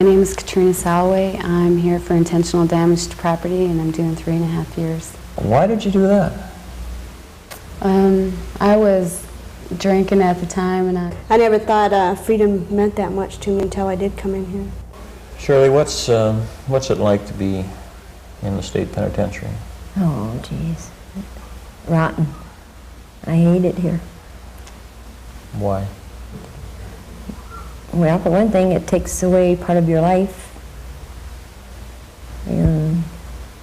My name is Katrina Salway. I'm here for intentional damage to property, and I'm doing 3.5 years. Why did you do that? I was drinking at the time, and I never thought freedom meant that much to me until I did come in here. Shirley, what's it like to be in the state penitentiary? Oh, geez. Rotten. I hate it here. Why? Well, for one thing, it takes away part of your life. And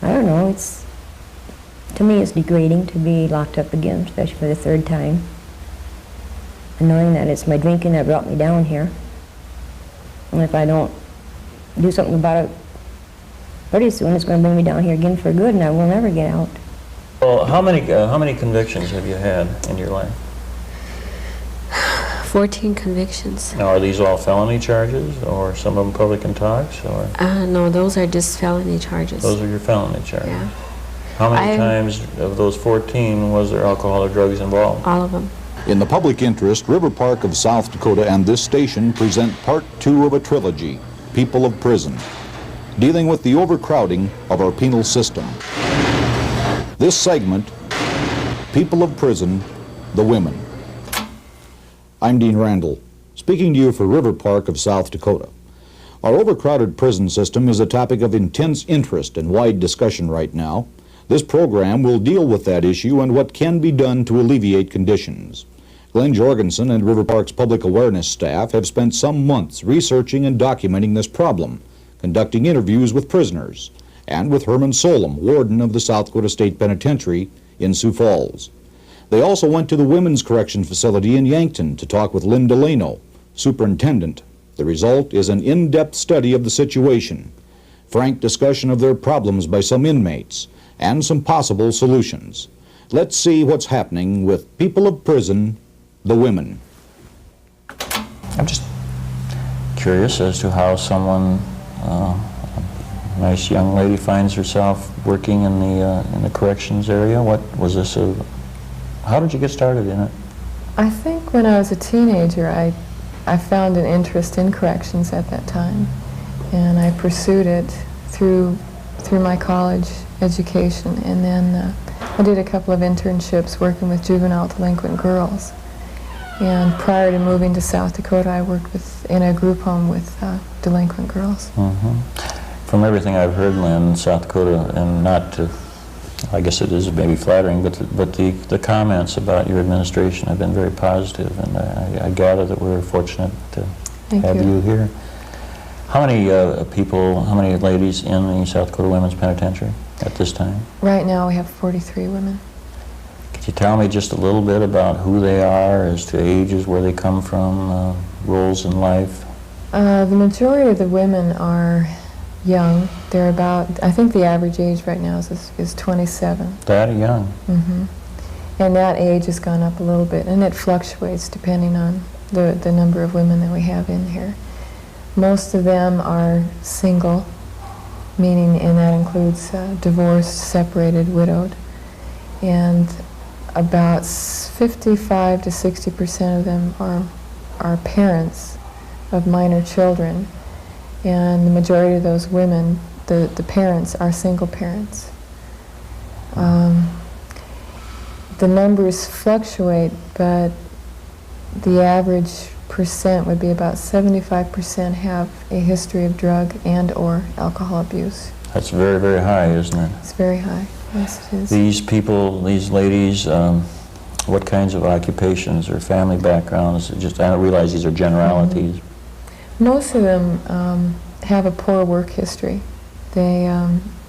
I don't know, to me it's degrading to be locked up again, especially for the third time. And knowing that it's my drinking that brought me down here. And if I don't do something about it pretty soon, it's going to bring me down here again for good, and I will never get out. Well, how many convictions have you had in your life? 14 convictions. Now, are these all felony charges, or some of them public intox, or? No, those are just felony charges. Those are your felony charges? Yeah. How many times of those 14 was there alcohol or drugs involved? All of them. In the public interest, River Park of South Dakota and this station present part 2 of a trilogy, People of Prison, dealing with the overcrowding of our penal system. This segment, People of Prison, the Women. I'm Dean Randall, speaking to you for River Park of South Dakota. Our overcrowded prison system is a topic of intense interest and wide discussion right now. This program will deal with that issue and what can be done to alleviate conditions. Glenn Jorgensen and River Park's public awareness staff have spent some months researching and documenting this problem, conducting interviews with prisoners, and with Herman Solem, warden of the South Dakota State Penitentiary in Sioux Falls. They also went to the Women's Correction Facility in Yankton to talk with Lynn Delano, superintendent. The result is an in-depth study of the situation, frank discussion of their problems by some inmates, and some possible solutions. Let's see what's happening with People of Prison, the Women. I'm just curious as to how someone, a nice young lady, finds herself working in the corrections area. What was this? How did you get started in it? I think when I was a teenager, I found an interest in corrections at that time, and I pursued it through my college education, and then I did a couple of internships working with juvenile delinquent girls. And prior to moving to South Dakota, I worked in a group home with delinquent girls. Mm-hmm. From everything I've heard, Lynn, South Dakota, and not to, I guess it is maybe flattering, but the comments about your administration have been very positive, and I gather that we're fortunate to have you here. How many how many ladies in the South Dakota Women's Penitentiary at this time? Right now we have 43 women. Could you tell me just a little bit about who they are, as to ages, where they come from, roles in life? The majority of the women are young. They're about, I think the average age right now is 27. That young? Mm-hmm. And that age has gone up a little bit, and it fluctuates depending on the number of women that we have in here. Most of them are single, meaning, and that includes divorced, separated, widowed. And about 55 to 60% of them are parents of minor children. And the majority of those women, the parents, are single parents. The numbers fluctuate, but the average percent would be about 75% have a history of drug and/or alcohol abuse. That's very, very high, isn't it? It's very high. Yes, it is. These people, these ladies, what kinds of occupations or family backgrounds? Just, I don't realize these are generalities. Mm-hmm. Most of them have a poor work history. They,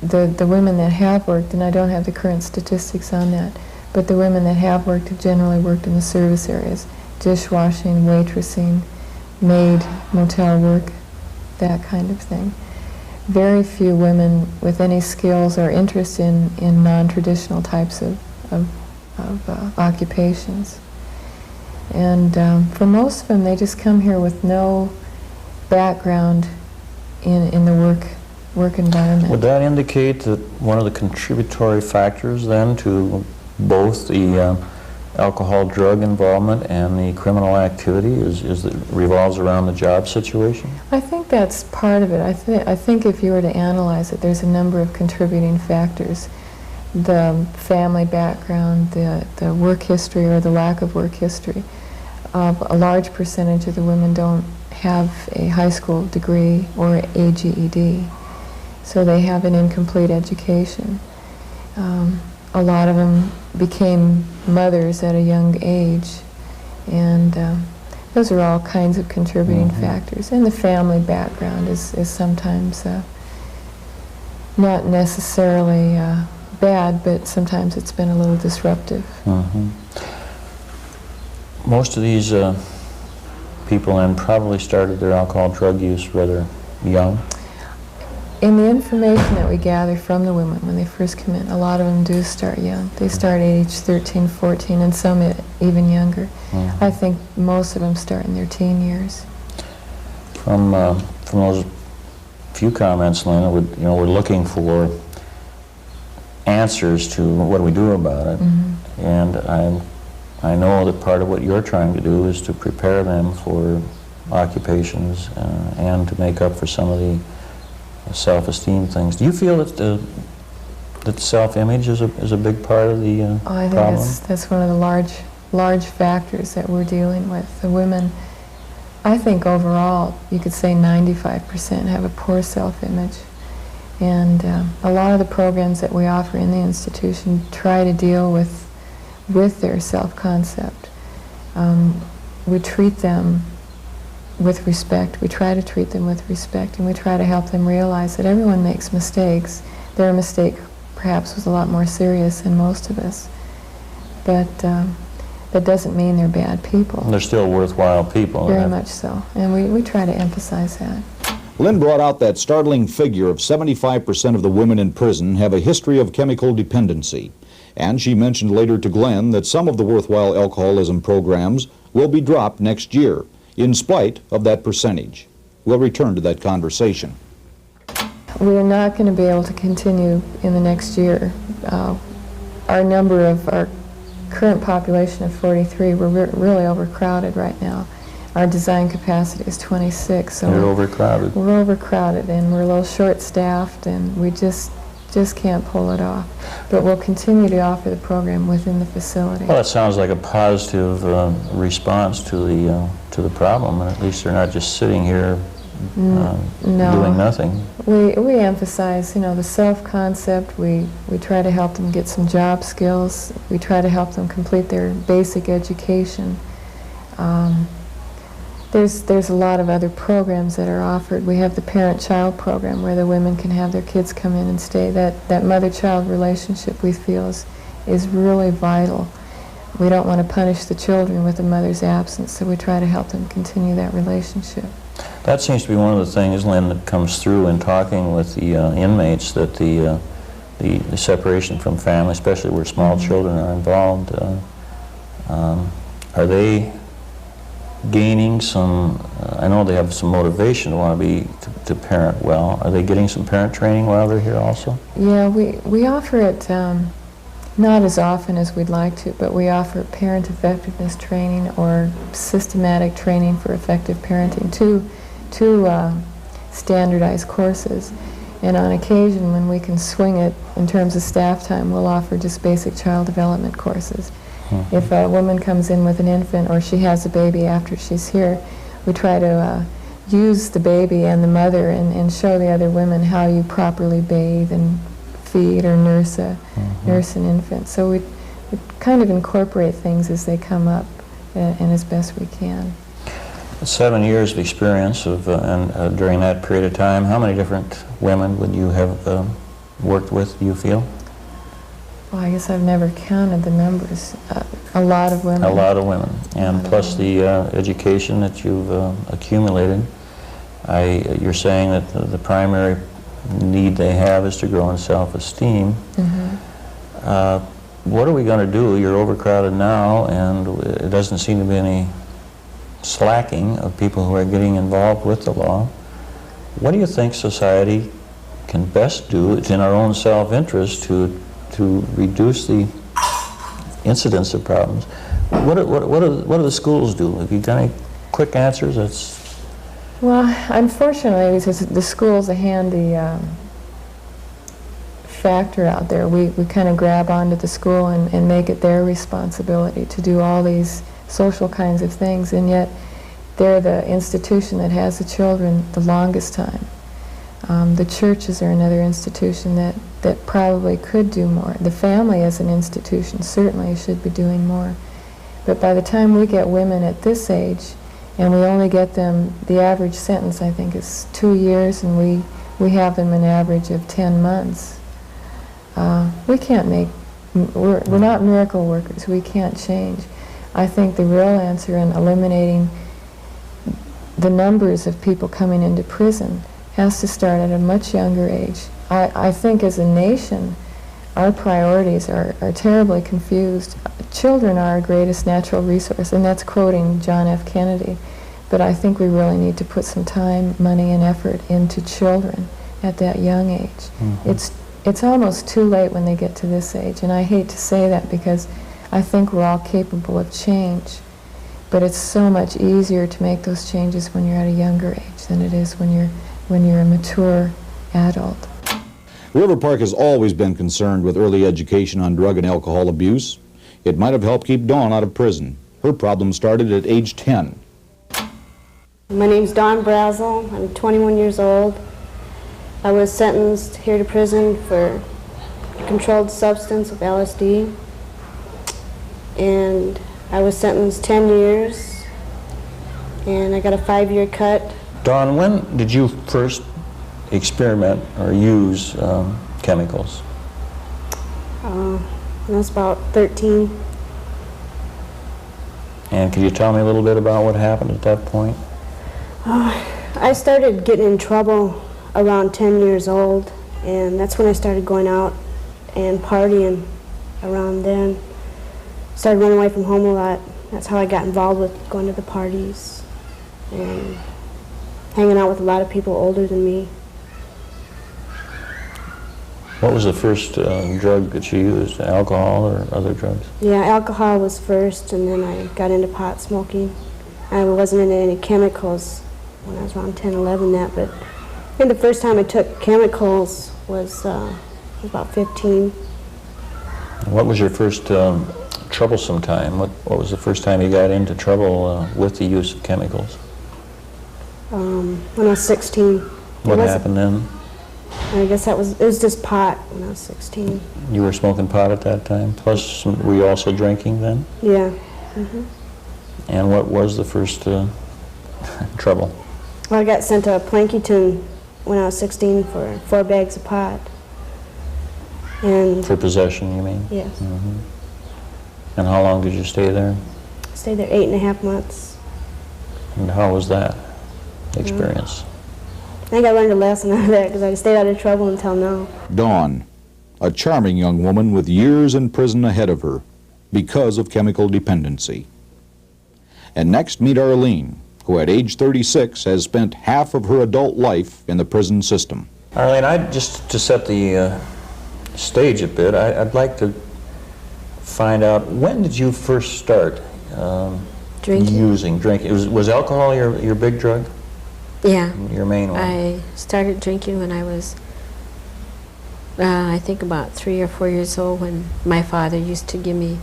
the women that have worked, and I don't have the current statistics on that, but the women that have worked have generally worked in the service areas, dishwashing, waitressing, maid, motel work, that kind of thing. Very few women with any skills or interest in non-traditional types of occupations. And for most of them, they just come here with no background in the work environment. Would that indicate that one of the contributory factors then to both the alcohol, drug involvement and the criminal activity revolves around the job situation? I think that's part of it. I think if you were to analyze it, there's a number of contributing factors. The family background, the work history or the lack of work history. A large percentage of the women don't have a high school degree or a GED, so they have an incomplete education. A lot of them became mothers at a young age, and those are all kinds of contributing factors. And the family background is sometimes not necessarily bad, but sometimes it's been a little disruptive. Most of these people then probably started their alcohol drug use rather young. In the information that we gather from the women when they first come in, a lot of them do start young. They start at age 13, 14, and some even younger. I think most of them start in their teen years. From those few comments, Lynn, we're looking for answers to what do we do about it. And I know that part of what you're trying to do is to prepare them for occupations and to make up for some of the self-esteem things. Do you feel that self-image is a big part of the I think problem? that's one of the large factors that we're dealing with. The women, I think overall, you could say 95% have a poor self-image. And a lot of the programs that we offer in the institution try to deal with their self-concept. We treat them with respect. We try to treat them with respect, and we try to help them realize that everyone makes mistakes. Their mistake perhaps was a lot more serious than most of us, but that doesn't mean they're bad people. They're still worthwhile people. Very much so, and we try to emphasize that. Lynn brought out that startling figure of 75% of the women in prison have a history of chemical dependency. And she mentioned later to Glenn that some of the worthwhile alcoholism programs will be dropped next year, in spite of that percentage. We'll return to that conversation. We're not going to be able to continue in the next year. Our number of our current population of 43, we're really overcrowded right now. Our design capacity is 26. So You're overcrowded. We're overcrowded, and we're a little short-staffed, and we just can't pull it off. But we'll continue to offer the program within the facility. Well, that sounds like a positive response to the problem, and at least they're not just sitting here doing nothing. We emphasize, the self-concept. We try to help them get some job skills. We try to help them complete their basic education. There's a lot of other programs that are offered. We have the parent-child program where the women can have their kids come in and stay. That mother-child relationship, we feel, is really vital. We don't want to punish the children with the mother's absence, so we try to help them continue that relationship. That seems to be one of the things, Lynn, that comes through in talking with the inmates, that the separation from family, especially where small children are involved, are they gaining some, I know they have some motivation to want to parent well. Are they getting some parent training while they're here also? Yeah, we offer it not as often as we'd like to, but we offer parent effectiveness training or systematic training for effective parenting, two standardized courses. And on occasion, when we can swing it in terms of staff time, we'll offer just basic child development courses. If a woman comes in with an infant or she has a baby after she's here, we try to use the baby and the mother and show the other women how you properly bathe and feed or nurse an infant. So we kind of incorporate things as they come up and as best we can. 7 years of experience and during that period of time, how many different women would you have worked with, do you feel? Well, I guess I've never counted the numbers. A lot of women. A lot of women. And plus the education that you've accumulated. You're saying that the primary need they have is to grow in self-esteem. What are we going to do? You're overcrowded now, and it doesn't seem to be any slacking of people who are getting involved with the law. What do you think society can best do? It's in our own self-interest to reduce the incidence of problems. What do the schools do? Have you got any quick answers? That's Well, unfortunately, because the school's a handy factor out there, we kind of grab onto the school and make it their responsibility to do all these social kinds of things, and yet they're the institution that has the children the longest time. The churches are another institution that probably could do more. The family as an institution certainly should be doing more. But by the time we get women at this age, and we only get them, the average sentence I think is 2 years, and we have them an average of 10 months. We can't make, we're not miracle workers, we can't change. I think the real answer in eliminating the numbers of people coming into prison has to start at a much younger age. I think as a nation, our priorities are terribly confused. Children are our greatest natural resource, and that's quoting John F. Kennedy. But I think we really need to put some time, money, and effort into children at that young age. It's almost too late when they get to this age, and I hate to say that because I think we're all capable of change. But it's so much easier to make those changes when you're at a younger age than it is when you're a mature adult. River Park has always been concerned with early education on drug and alcohol abuse. It might have helped keep Dawn out of prison. Her problem started at age 10. My name's Dawn Brazel. I'm 21 years old. I was sentenced here to prison for a controlled substance of LSD. And I was sentenced 10 years. And I got a 5-year cut. Dawn, when did you first experiment or use chemicals? I was about 13. And could you tell me a little bit about what happened at that point? I started getting in trouble around 10 years old, and that's when I started going out and partying around then. Started running away from home a lot. That's how I got involved with going to the parties and hanging out with a lot of people older than me. What was the first drug that you used, alcohol or other drugs? Yeah, alcohol was first, and then I got into pot smoking. I wasn't into any chemicals when I was around 10, 11, but I think the first time I took chemicals was about 15. What was your first troublesome time? What was the first time you got into trouble with the use of chemicals? When I was 16. What happened then? I guess it was just pot when I was 16. You were smoking pot at that time? Plus, were you also drinking then? Yeah. And what was the first trouble? Well, I got sent to Plankyton when I was 16 for 4 bags of pot. And For possession, you mean? yes, And how long did you stay there? I stayed there 8.5 months. And how was that experience? I think I learned a lesson out of that because I stayed out of trouble until now. Dawn, a charming young woman with years in prison ahead of her because of chemical dependency. And next, meet Arlene, who at age 36 has spent half of her adult life in the prison system. Arlene, just to set the stage a bit, I'd like to find out, when did you first start Drinking? drinking? Was alcohol your big drug? Yeah. Your main one? I started drinking when I was, I think about 3 or 4 years old, when my father used to give me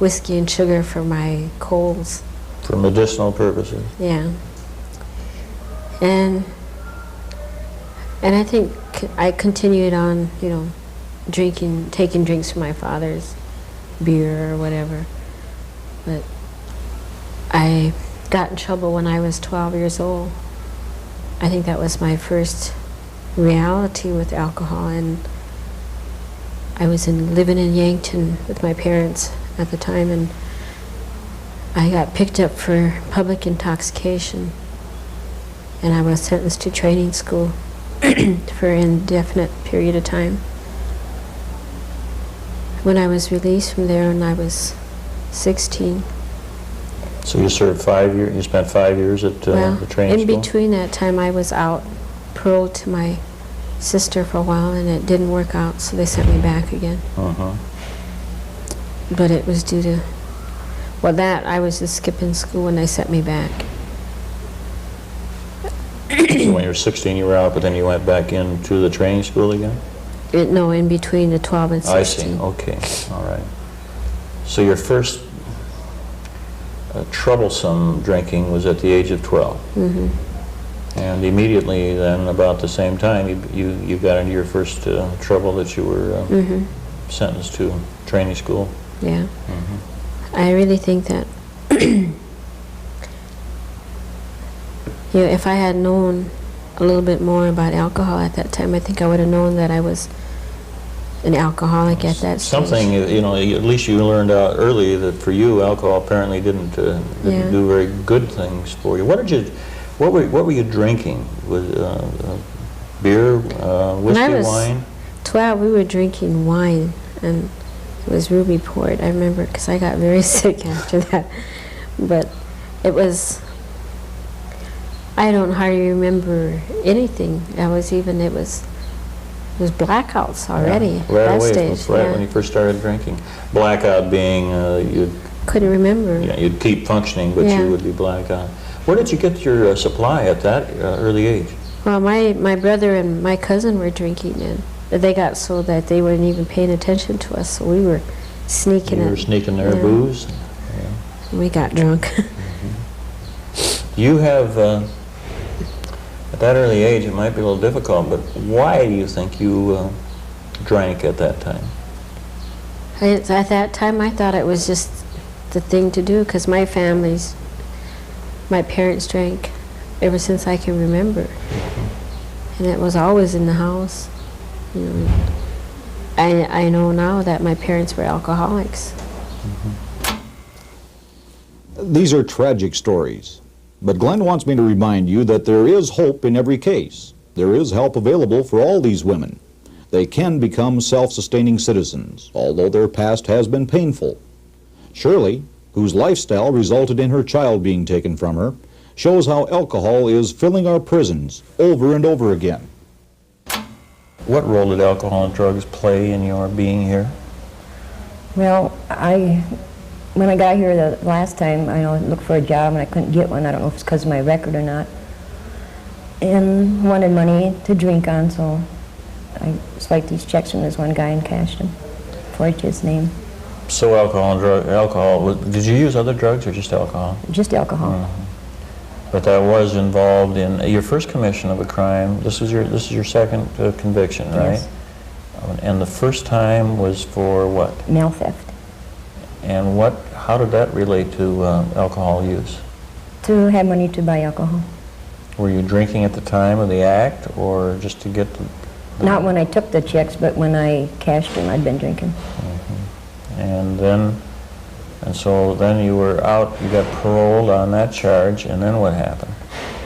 whiskey and sugar for my colds. For medicinal purposes? Yeah. And I think I continued on, drinking, taking drinks from my father's beer or whatever. But I got in trouble when I was 12 years old. I think that was my first reality with alcohol, and I was living in Yankton with my parents at the time, and I got picked up for public intoxication, and I was sentenced to training school for an indefinite period of time. When I was released from there, and I was 16. So you served 5 years, you spent 5 years at the training in school? between that time, I was out paroled to my sister for a while, and it didn't work out, so they sent me back again. But it was due to, Well, that, I was just skipping school when they set me back. So when you were 16, you were out, but then you went back into the training school again? No, in between the 12 and 16. I see, okay, all right. So your first troublesome drinking was at the age of 12? Mm-hmm. And immediately then, about the same time, you got into your first trouble that you were Mm-hmm. sentenced to training school? Yeah. Mm-hmm. I really think that, if I had known a little bit more about alcohol at that time, I think I would have known that I was an alcoholic at that stage. Something, you know, at least you learned out early that for you, alcohol apparently didn't Yeah. do very good things for you. What were you drinking? Was beer, When I whiskey, was wine? 12, we were drinking wine, and it was Ruby Port. I remember because I got very sick after that. But it was, I don't hardly remember anything. It was blackouts already Yeah, at right that away, stage. right Yeah. when you first started drinking. Blackout being Couldn't remember. you'd keep functioning, but Yeah. you would be blackout. Where did you get your supply at that early age? Well, my brother and my cousin were drinking, and they got so that they weren't even paying attention to us, so we were sneaking You it. were sneaking their Yeah. booze? We got drunk. You have, at that early age, it might be a little difficult, but why do you think you drank at that time? At that time, I thought it was just the thing to do, because my parents drank ever since I can remember. And it was always in the house. You know. I know now that my parents were alcoholics. These are tragic stories, but Glenn wants me to remind you that there is hope in every case. There is help available for all these women. They can become self-sustaining citizens, although their past has been painful. Shirley, whose lifestyle resulted in her child being taken from her, shows how alcohol is filling our prisons over and over again. What role did alcohol and drugs play in your being here? Well, when I got here the last time, I looked for a job and I couldn't get one. I don't know if it's because of my record or not. And wanted money to drink on, so I swiped these checks from this one guy and cashed them. Forged his name. So alcohol, did you use other drugs or just alcohol? Just alcohol. But that was involved in your first commission of a crime. This is your second conviction, right? Yes. And the first time was for what? Mail theft. And how did that relate to alcohol use? To have money to buy alcohol. Were you drinking at the time of the act, or just to get the Not when I took the checks, but when I cashed them, I'd been drinking. And so then you were out, you got paroled on that charge, and then what happened?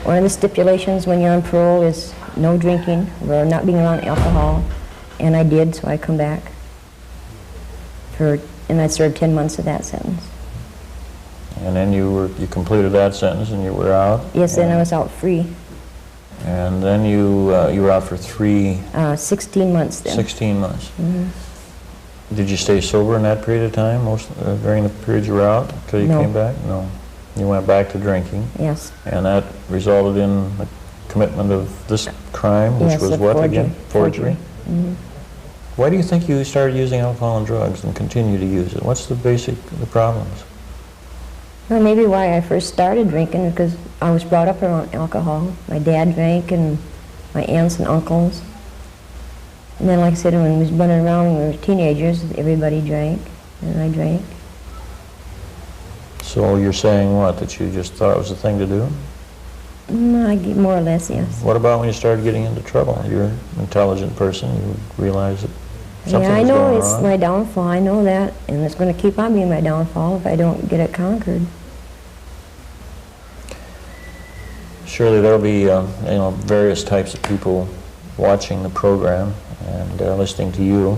One of the stipulations when you're on parole is no drinking or not being around alcohol, and I did, so I come back. And I served 10 months of that sentence. And then you completed that sentence and you were out? Yes, then I was out free. And then you were out for 16 months then. 16 months. Did you stay sober in that period of time, during the period you were out, until you No. came back? No. You went back to drinking, Yes. and that resulted in the commitment of this crime, which Yes, was of what forgery. again? Forgery. Mhm. Why do you think you started using alcohol and drugs and continue to use it? What's the problems? Well, maybe why I first started drinking, because I was brought up around alcohol. My dad drank, and my aunts and uncles. And then, like I said, when we was running around when we were teenagers, everybody drank, and I drank. So you're saying what, that you just thought it was the thing to do? More or less, yes. What about when you started getting into trouble? You're an intelligent person, you realize that something Yeah, I was know going it's wrong. my downfall, I know that, and it's going to keep on being my downfall if I don't get it conquered. Surely there'll be various types of people watching the program and listening to you,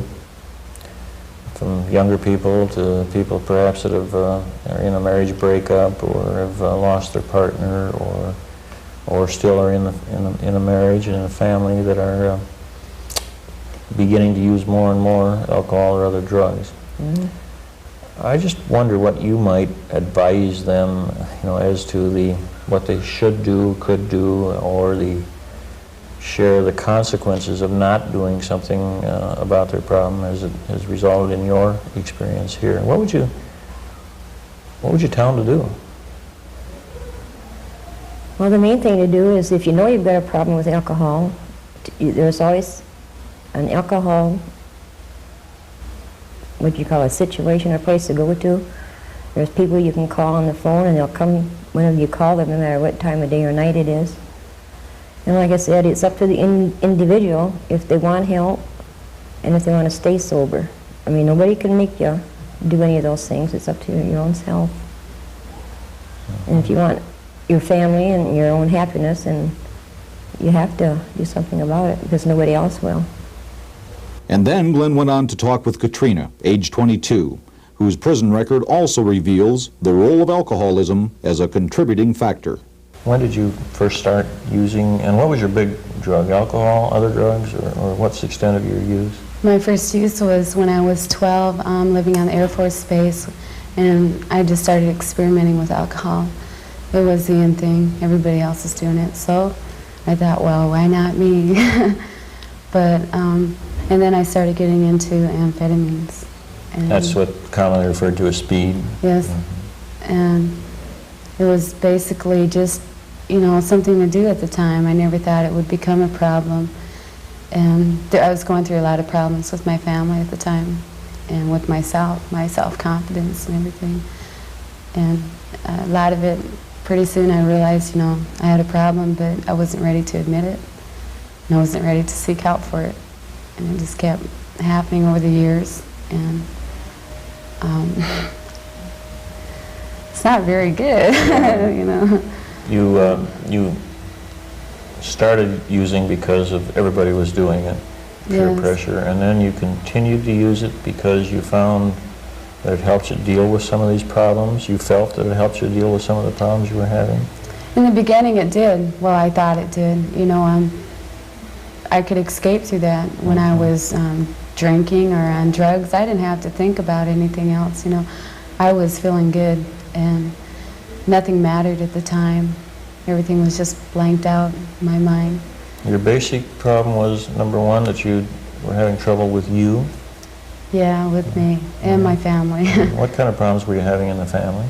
from younger people to people perhaps that are in a marriage breakup or have lost their partner, or still are in a marriage and in a family that are beginning to use more and more alcohol or other drugs. I just wonder what you might advise them, as to what they should do, could do, or share the consequences of not doing something about their problem as it has resulted in your experience here. What would you tell them to do? Well, the main thing to do is, if you know you've got a problem with alcohol, there's always an alcohol, what you call a situation or place to go to. There's people you can call on the phone, and they'll come whenever you call them, no matter what time of day or night it is. And like I said, it's up to the individual if they want help and if they want to stay sober. I mean, nobody can make you do any of those things. It's up to your own self. And if you want your family and your own happiness, and you have to do something about it, because nobody else will. And then Glenn went on to talk with Katrina, age 22, whose prison record also reveals the role of alcoholism as a contributing factor. When did you first start using, and what was your big drug? Alcohol, other drugs, or what's the extent of your use? My first use was when I was 12, living on the Air Force Base, and I just started experimenting with alcohol. It was the in thing. Everybody else is doing it, so I thought, well, why not me? But, and then I started getting into amphetamines. And That's what commonly referred to as speed? Yes, and it was basically just, something to do at the time. I never thought it would become a problem. And I was going through a lot of problems with my family at the time, and with myself, my self-confidence and everything. And a lot of it, pretty soon I realized, I had a problem, but I wasn't ready to admit it. And I wasn't ready to seek help for it. And it just kept happening over the years. And it's not very good, You started using because of everybody was doing it, peer Yes. pressure, and then you continued to use it because you found that it helped you deal with some of these problems. You felt that it helped you deal with some of the problems you were having. In the beginning it did. Well, I thought it did. I could escape through that. When I was drinking or on drugs, I didn't have to think about anything else. I was feeling good, and nothing mattered at the time. Everything was just blanked out in my mind. Your basic problem was, number one, that you were having trouble with you. Yeah, with me and my family. What kind of problems were you having in the family?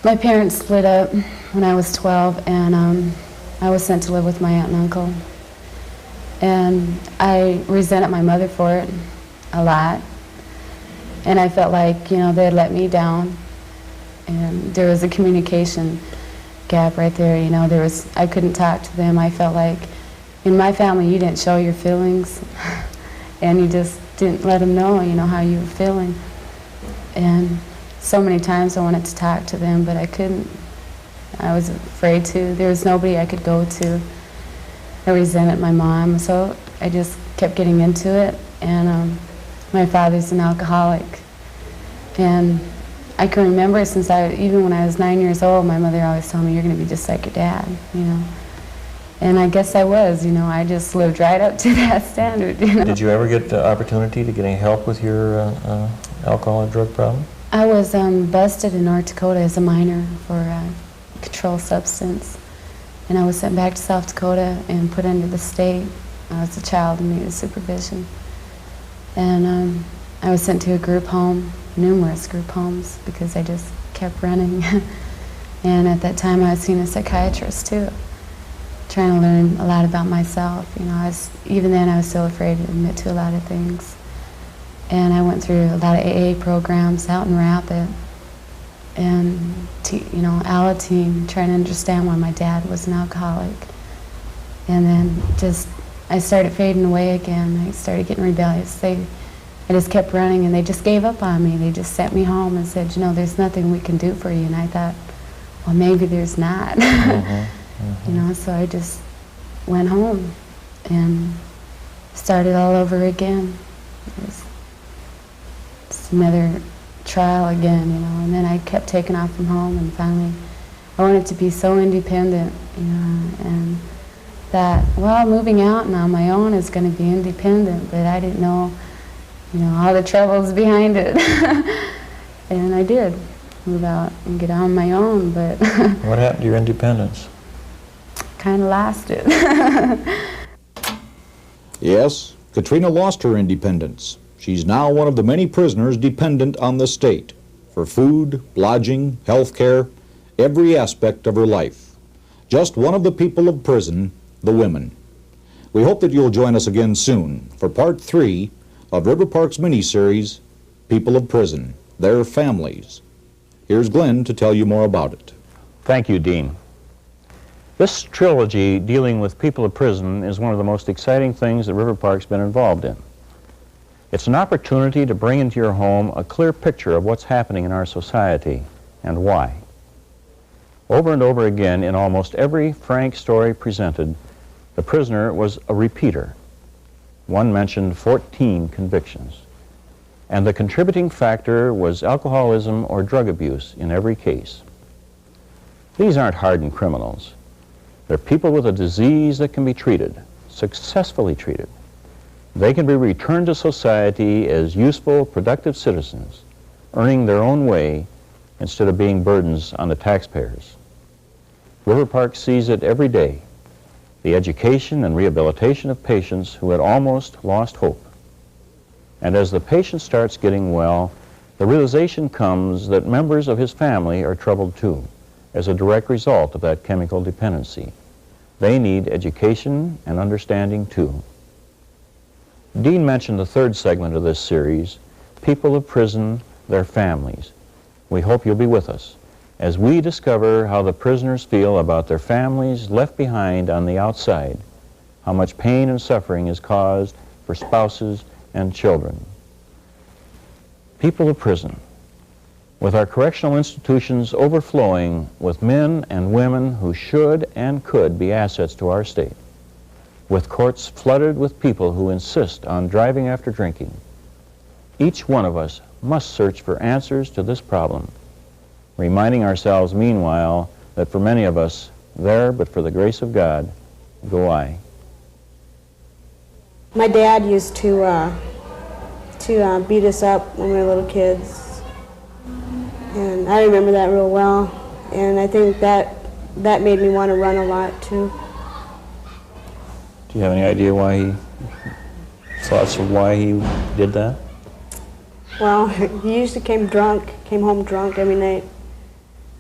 My parents split up when I was 12, and I was sent to live with my aunt and uncle. And I resented my mother for it a lot. And I felt like, they had let me down. And there was a communication gap right there, I couldn't talk to them. I felt like in my family you didn't show your feelings, and you just didn't let them know, how you were feeling. And so many times I wanted to talk to them, but I couldn't. I was afraid to. There was nobody I could go to. I resented my mom, so I just kept getting into it. And my father's an alcoholic. And I can remember even when I was 9 years old, my mother always told me, you're going to be just like your dad, And I guess I was, I just lived right up to that standard, Did you ever get the opportunity to get any help with your alcohol and drug problem? I was busted in North Dakota as a minor for a controlled substance. And I was sent back to South Dakota and put into the state. I was a child and needed supervision. And I was sent to a group home, numerous group homes, because I just kept running. And at that time I was seeing a psychiatrist too, trying to learn a lot about myself. Even then I was still afraid to admit to a lot of things. And I went through a lot of AA programs out in Rapid, and Alateen, trying to understand why my dad was an alcoholic. And then I started fading away again. I started getting rebellious. I just kept running, and they just gave up on me. They just sent me home and said, there's nothing we can do for you. And I thought, well, maybe there's not. So I just went home and started all over again. It was just another trial again, and then I kept taking off from home, and finally I wanted to be so independent, and that, well, moving out and on my own is going to be independent, but I didn't know, all the troubles behind it. And I did move out and get on my own, but What happened to your independence? kind of lost it. Yes, Katrina lost her independence. She's now one of the many prisoners dependent on the state for food, lodging, health care, every aspect of her life. Just one of the people of prison, the women. We hope that you'll join us again soon for part 3 of River Park's miniseries, People of Prison, Their Families. Here's Glenn to tell you more about it. Thank you, Dean. This trilogy dealing with people of prison is one of the most exciting things that River Park's been involved in. It's an opportunity to bring into your home a clear picture of what's happening in our society and why. Over and over again, in almost every frank story presented, the prisoner was a repeater. One mentioned 14 convictions. And the contributing factor was alcoholism or drug abuse in every case. These aren't hardened criminals. They're people with a disease that can be treated, successfully treated. They can be returned to society as useful, productive citizens, earning their own way instead of being burdens on the taxpayers. River Park sees it every day, the education and rehabilitation of patients who had almost lost hope. And as the patient starts getting well, the realization comes that members of his family are troubled too, as a direct result of that chemical dependency. They need education and understanding too. Dean mentioned the third segment of this series, People of Prison, Their Families. We hope you'll be with us as we discover how the prisoners feel about their families left behind on the outside, how much pain and suffering is caused for spouses and children. People of prison. With our correctional institutions overflowing with men and women who should and could be assets to our state, with courts flooded with people who insist on driving after drinking, each one of us must search for answers to this problem, reminding ourselves meanwhile that for many of us, there but for the grace of God, go I. My dad used to beat us up when we were little kids, and I remember that real well. And I think that made me want to run a lot too. Do you have any idea thoughts of why he did that? Well, he usually came home drunk every night,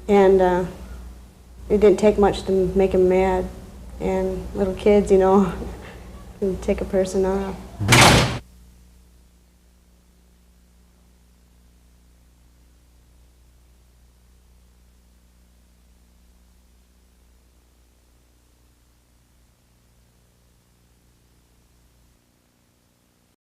and it didn't take much to make him mad. And little kids, you know, can take a person off.